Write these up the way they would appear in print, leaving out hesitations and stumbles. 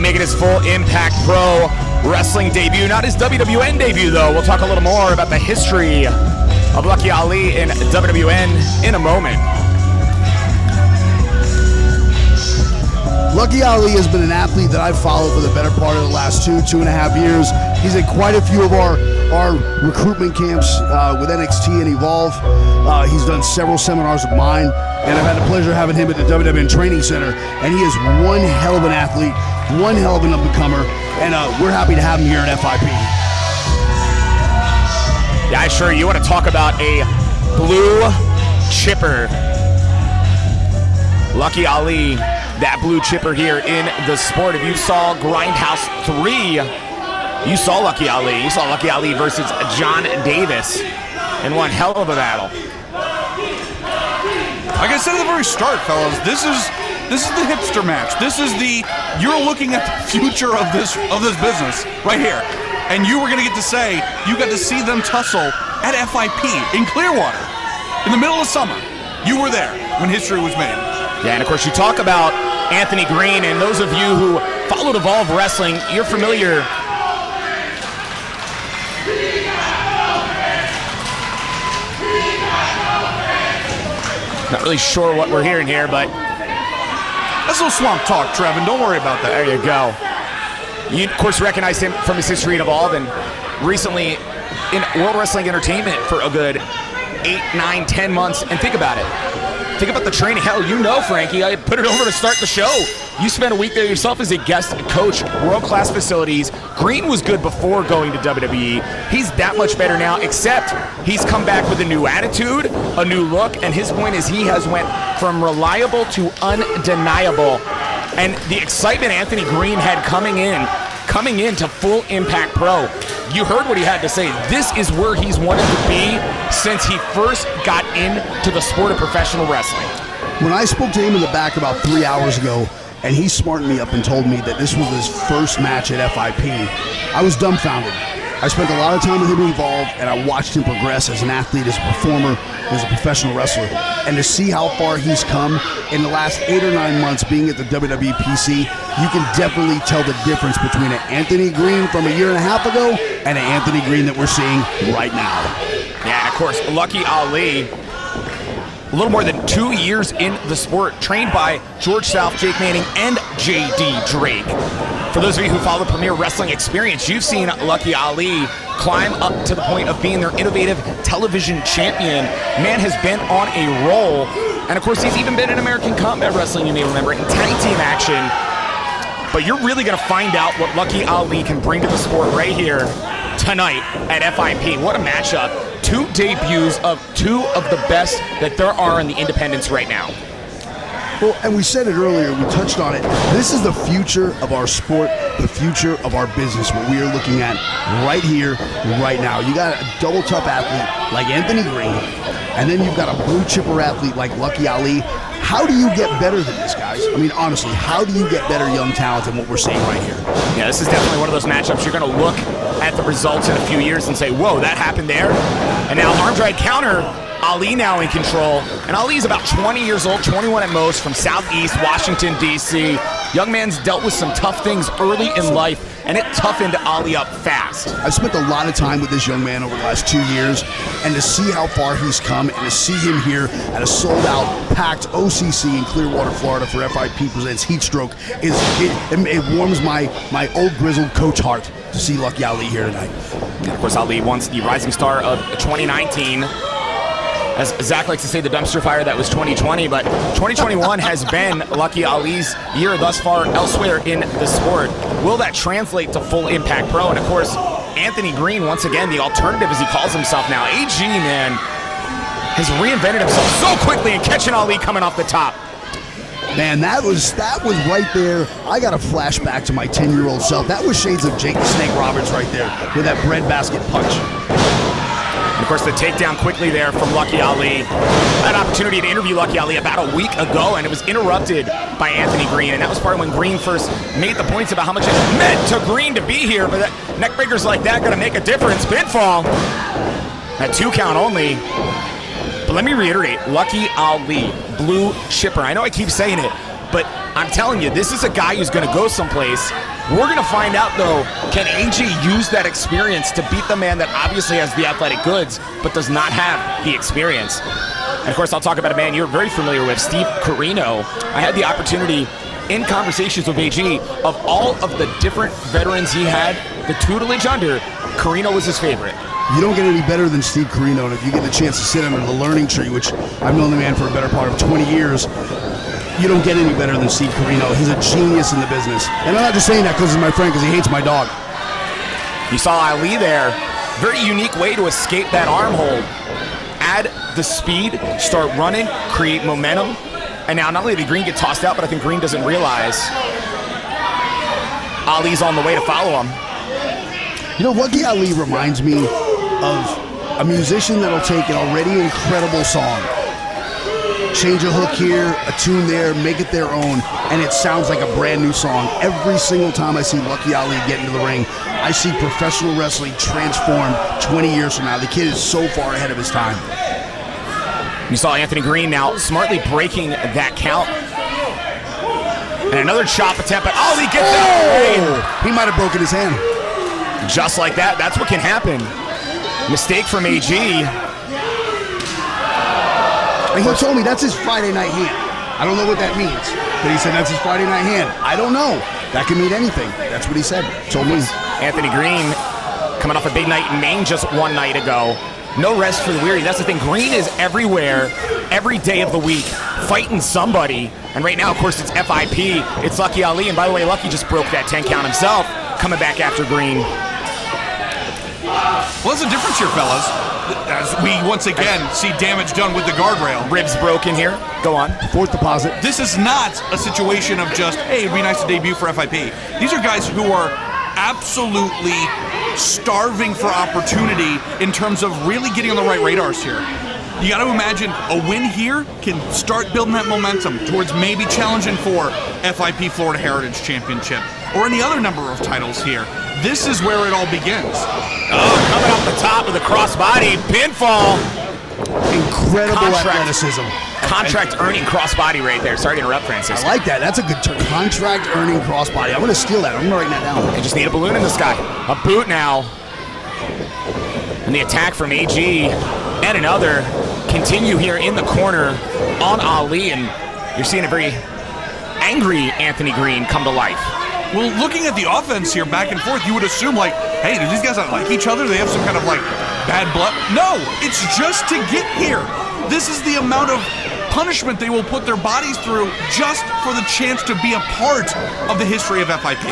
making his full Impact Pro Wrestling debut. Not his WWN debut, though. We'll talk a little more about the history of Lucky Ali in WWN in a moment. Lucky Ali has been an athlete that I've followed for the better part of the last 2.5 years. He's at quite a few of our recruitment camps with NXT and Evolve. He's done several seminars of mine, and I've had the pleasure of having him at the WWN Training Center. And he is one hell of an athlete, one hell of an up-and-comer, and we're happy to have him here at FIP. Yeah, sure. You want to talk about a blue chipper. Lucky Ali, that blue chipper here in the sport. If you saw Grindhouse 3, you saw Lucky Ali. You saw Lucky Ali versus John Davis in one hell of a battle. Like I said at the very start, fellas, this is the hipster match. This is you're looking at the future of this business right here. And you were gonna get to say, you got to see them tussle at FIP in Clearwater in the middle of summer. You were there when history was made. Yeah, and of course you talk about Anthony Greene, and those of you who followed Evolve Wrestling, you're familiar. Not really sure what we're hearing here, but that's a little swamp talk, Trevin. Don't worry about that. There you go. You, of course, recognize him from his history at Evolve, and recently in World Wrestling Entertainment for a good 8, 9, 10 months. And think about it. Think about the training. Hell, you know, Frankie, I put it over to start the show. You spent a week there yourself as a guest coach, world-class facilities. Greene was good before going to WWE. He's that much better now, except he's come back with a new attitude, a new look, and his point is he has went from reliable to undeniable. And the excitement Anthony Greene had coming in to full Impact Pro. You heard what he had to say. This is where he's wanted to be since he first got into the sport of professional wrestling. When I spoke to him in the back about 3 hours ago, and he smartened me up and told me that this was his first match at FIP, I was dumbfounded. I spent a lot of time with him involved, and I watched him progress as an athlete, as a performer, as a professional wrestler. And to see how far he's come in the last 8 or 9 months being at the WWE PC, you can definitely tell the difference between an Anthony Greene from a year and a half ago and an Anthony Greene that we're seeing right now. Yeah, and of course, Lucky Ali, a little more than 2 years in the sport, trained by George South, Jake Manning, and J.D. Drake. For those of you who follow Premier Wrestling Experience, you've seen Lucky Ali climb up to the point of being their innovative television champion. Man has been on a roll. And of course, he's even been in American Combat Wrestling, you may remember, in tag team action. But you're really gonna find out what Lucky Ali can bring to the sport right here tonight at FIP. What a matchup. 2 debuts of 2 of the best that there are in the independents right now. Well, and we said it earlier, we touched on it. This is the future of our sport, the future of our business, what we are looking at right here, right now. You got a double tough athlete like Anthony Greene, and then you've got a blue chipper athlete like Lucky Ali. How do you get better than this, guys? I mean, honestly, how do you get better young talent than what we're seeing right here? Yeah, this is definitely one of those matchups you're going to look at the results in a few years and say, whoa, that happened there? And now arm drag counter, Ali now in control. And Ali's about 20 years old, 21 at most, from Southeast Washington, D.C. Young man's dealt with some tough things early in life, and it toughened Ali up fast. I've spent a lot of time with this young man over the last 2 years, and to see how far he's come and to see him here at a sold-out, packed OCC in Clearwater, Florida for FIP Presents Heatstroke, it warms my old grizzled coach heart to see Lucky Ali here tonight. And of course, Ali once the rising star of 2019. As Zach likes to say, the dumpster fire that was 2020, but 2021 has been Lucky Ali's year thus far elsewhere in the sport. Will that translate to full Impact Pro? And of course, Anthony Greene, once again, the alternative as he calls himself now. AG, man, has reinvented himself so quickly and catching Ali coming off the top. Man, that was right there. I got a flashback to my 10-year-old self. That was shades of Jake the Snake Roberts right there with that breadbasket punch. And of course, the takedown quickly there from Lucky Ali. I had an opportunity to interview Lucky Ali about a week ago, and it was interrupted by Anthony Greene. And that was part of when Greene first made the points about how much it meant to Greene to be here. But that neck breakers like that gonna make a difference. Pinfall at 2 count only. But let me reiterate, Lucky Ali, blue chipper. I know I keep saying it, but I'm telling you, this is a guy who's going to go someplace. We're going to find out, though, can AG use that experience to beat the man that obviously has the athletic goods, but does not have the experience? And, of course, I'll talk about a man you're very familiar with, Steve Carino. I had the opportunity in conversations with AG of all of the different veterans he had the tutelage under, Carino was his favorite. You don't get any better than Steve Carino, and if you get the chance to sit under the learning tree, which I've known the man for a better part of 20 years, you don't get any better than Steve Carino. He's a genius in the business. And I'm not just saying that because he's my friend, because he hates my dog. You saw Ali there. Very unique way to escape that arm hold. Add the speed, start running, create momentum. And now not only did Greene get tossed out, but I think Greene doesn't realize Ali's on the way to follow him. You know, Lucky Ali reminds me of a musician that'll take an already incredible song, change a hook here, a tune there, make it their own, and it sounds like a brand new song. Every single time I see Lucky Ali get into the ring, I see professional wrestling transformed 20 years from now. The kid is so far ahead of his time. You saw Anthony Greene now smartly breaking that count. And another chop attempt, but Ali gets out. He might have broken his hand. Just like that, that's what can happen. Mistake from AG. And he told me that's his Friday night hand. I don't know what that means, but he said that's his Friday night hand. I don't know. That can mean anything. That's what he said. Told me. Anthony Greene coming off a big night in Maine just one night ago. No rest for the weary. That's the thing. Greene is everywhere, every day of the week, fighting somebody. And right now, of course, it's FIP. It's Lucky Ali. And by the way, Lucky just broke that 10 count himself, coming back after Greene. Well, there's a difference here, fellas. As we once again see damage done with the guardrail. Ribs broken here. Go on. Fourth deposit. This is not a situation of just, hey, it'd be nice to debut for FIP. These are guys who are absolutely starving for opportunity in terms of really getting on the right radars here. You got to imagine a win here can start building that momentum towards maybe challenging for FIP Florida Heritage Championship or any other number of titles here. This is where it all begins. Oh, coming off the top of the crossbody pinfall. Incredible athleticism. Contract earning crossbody right there. Sorry to interrupt, Francis. I like that. That's a good term. Contract earning crossbody. I'm going to steal that. I'm going to write that down. They just need a balloon in the sky. A boot now. And the attack from AG and another continue here in the corner on Ali. And you're seeing a very angry Anthony Greene come to life. Well, looking at the offense here back and forth, you would assume like, hey, do these guys not like each other? They have some kind of like bad blood? No, it's just to get here. This is the amount of punishment they will put their bodies through just for the chance to be a part of the history of FIP.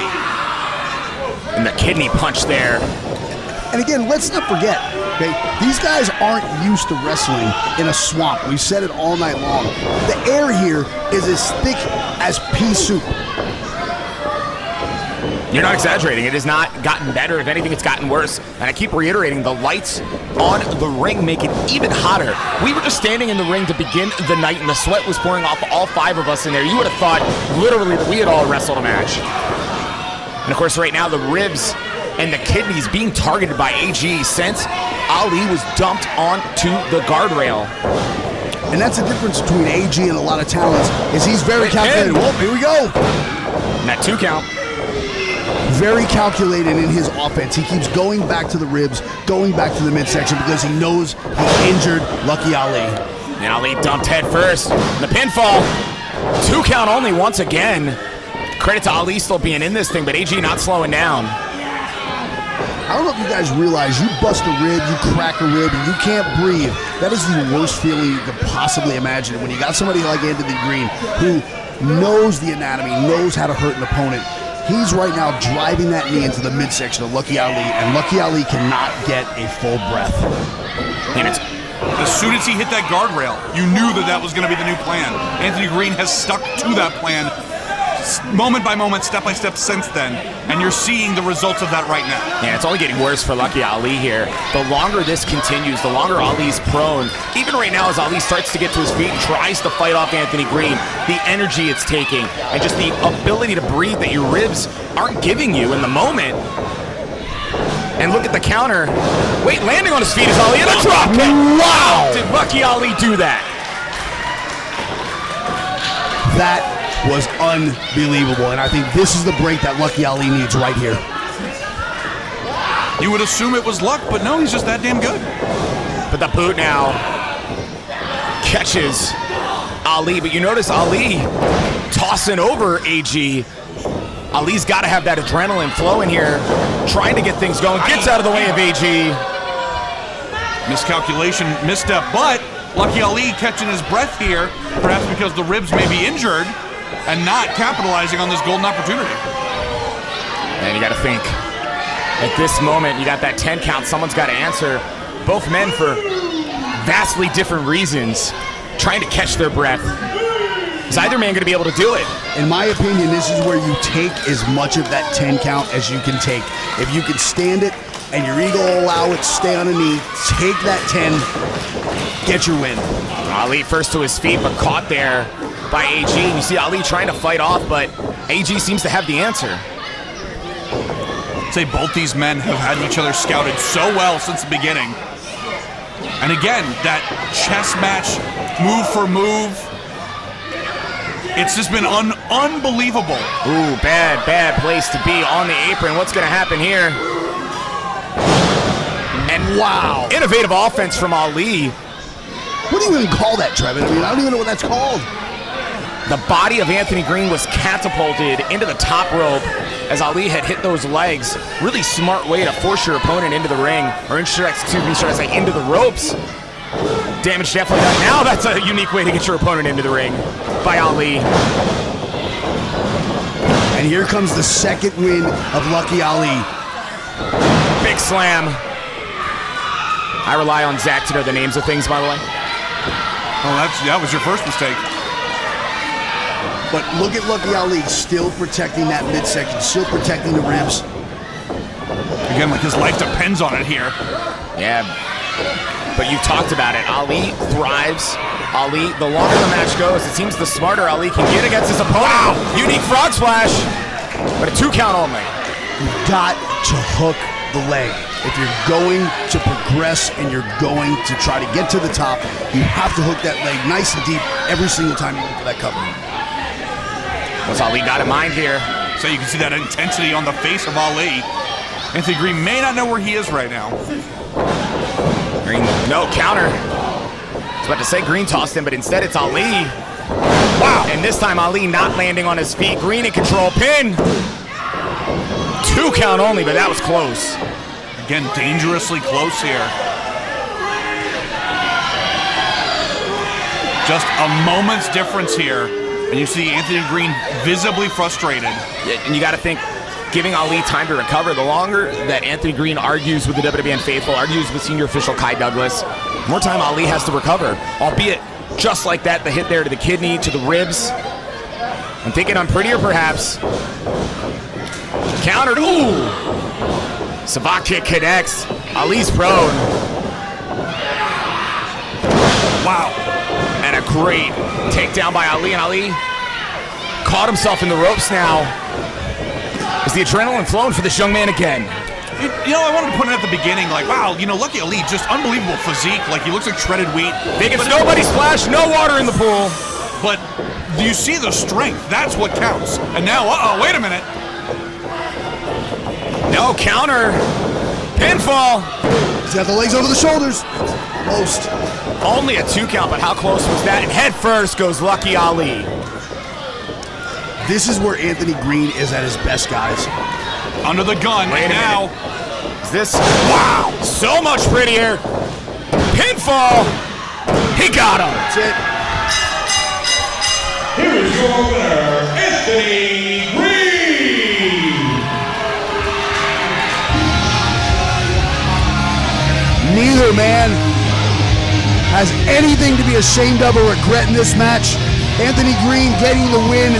And the kidney punch there. And again, let's not forget, okay, these guys aren't used to wrestling in a swamp. We've said it all night long. The air here is as thick as pea soup. You're not exaggerating. It has not gotten better. If anything, it's gotten worse. And I keep reiterating, the lights on the ring make it even hotter. We were just standing in the ring to begin the night, and the sweat was pouring off all five of us in there. You would have thought, literally, that we had all wrestled a match. And, of course, right now, the ribs and the kidneys being targeted by AG since Ali was dumped onto the guardrail. And that's the difference between AG and a lot of talents, is he's very calculated. Oh, here we go. And that 2 count. Very calculated in his offense. He keeps going back to the ribs, going back to the midsection because he knows he injured Lucky Ali. And Ali dumped head first. The pinfall. 2 count only once again. Credit to Ali still being in this thing, but AG not slowing down. I don't know if you guys realize, you bust a rib, you crack a rib, and you can't breathe. That is the worst feeling you could possibly imagine when you got somebody like Anthony Greene who knows the anatomy, knows how to hurt an opponent. He's right now driving that knee into the midsection of Lucky Ali, and Lucky Ali cannot get a full breath. And it's as soon as he hit that guardrail, you knew that that was going to be the new plan. Anthony Greene has stuck to that plan moment by moment, step by step since then, and you're seeing the results of that right now. And it's only getting worse for Lucky Ali here. The longer this continues, the longer Ali's prone. Even right now as Ali starts to get to his feet and tries to fight off Anthony Greene, the energy it's taking and just the ability to breathe that your ribs aren't giving you in the moment. And look at the counter. Wait, landing on his feet is Ali and a drop kick. Wow! Did Lucky Ali do that? That was unbelievable. And I think this is the break that Lucky Ali needs right here. You would assume it was luck, but no, he's just that damn good. But the boot now catches Ali. But you notice Ali tossing over AG. Ali's got to have that adrenaline flowing here, trying to get things going. Gets out of the way of AG. Miscalculation, misstep, but Lucky Ali catching his breath here, perhaps because the ribs may be injured and not capitalizing on this golden opportunity. And you got to think, at this moment, you got that 10 count. Someone's got to answer. Both men for vastly different reasons, trying to catch their breath. Is either man going to be able to do it? In my opinion, this is where you take as much of that 10 count as you can take. If you can stand it and your ego will allow it to stay on a knee, take that 10, get your win. Ali first to his feet, but caught there by AG. You see Ali trying to fight off, but AG seems to have the answer. I'd say both these men have had each other scouted so well since the beginning. And again, that chess match, move for move, it's just been unbelievable. Ooh, bad place to be on the apron. What's going to happen here? And wow, innovative offense from Ali. What do you even call that, Trevin? I mean, I don't even know what that's called. The body of Anthony Greene was catapulted into the top rope as Ali had hit those legs. Really smart way to force your opponent into the ring, or should I say into the ropes. Damage definitely done. Now that's a unique way to get your opponent into the ring by Ali. And here comes the second win of Lucky Ali. Big slam. I rely on Zach to know the names of things, by the way. Oh, that was your first mistake. But look at Lucky Ali still protecting that midsection, still protecting the ribs. Again, like his life depends on it here. Yeah. But you talked about it. Ali thrives. Ali, the longer the match goes, it seems the smarter Ali can get against his opponent. Wow! Unique frog splash, but a 2 count only. You've got to hook the leg. If you're going to progress and you're going to try to get to the top, you have to hook that leg nice and deep every single time you look for that cover. What's Ali got in mind here? So you can see that intensity on the face of Ali. Anthony Greene may not know where he is right now. Greene, no counter. I was about to say Greene tossed him, but instead it's Ali. Wow, and this time Ali not landing on his feet. Greene in control, pin. 2 count only, but that was close. Again, dangerously close here. Just a moment's difference here, and you see Anthony Greene visibly frustrated. And you got to think, giving Ali time to recover, the longer that Anthony Greene argues with the WWN faithful, argues with senior official Kai Douglas, more time Ali has to recover, albeit just like that, the hit there to the kidney, to the ribs. I'm thinking I'm prettier, perhaps. Countered, ooh! Savate kick connects. Ali's prone. Wow. And a great takedown by Ali, and Ali caught himself in the ropes now. Is the adrenaline flowing for this young man again? You know, I wanted to put it at the beginning, like, wow, you know, Lucky Ali, just unbelievable physique. Like, he looks like shredded wheat. Big as nobody splash, no water in the pool. But do you see the strength? That's what counts. And now, wait a minute. No counter. Pinfall. He's got the legs over the shoulders. Almost. Only a 2 count, but how close was that? And head first goes Lucky Ali. This is where Anthony Greene is at his best, guys. Under the gun, Wait and now. Is this? Wow! So much prettier. Pinfall. He got him. That's it. Here is your winner, Anthony Greene. Neither man has anything to be ashamed of or regret in this match. Anthony Greene getting the win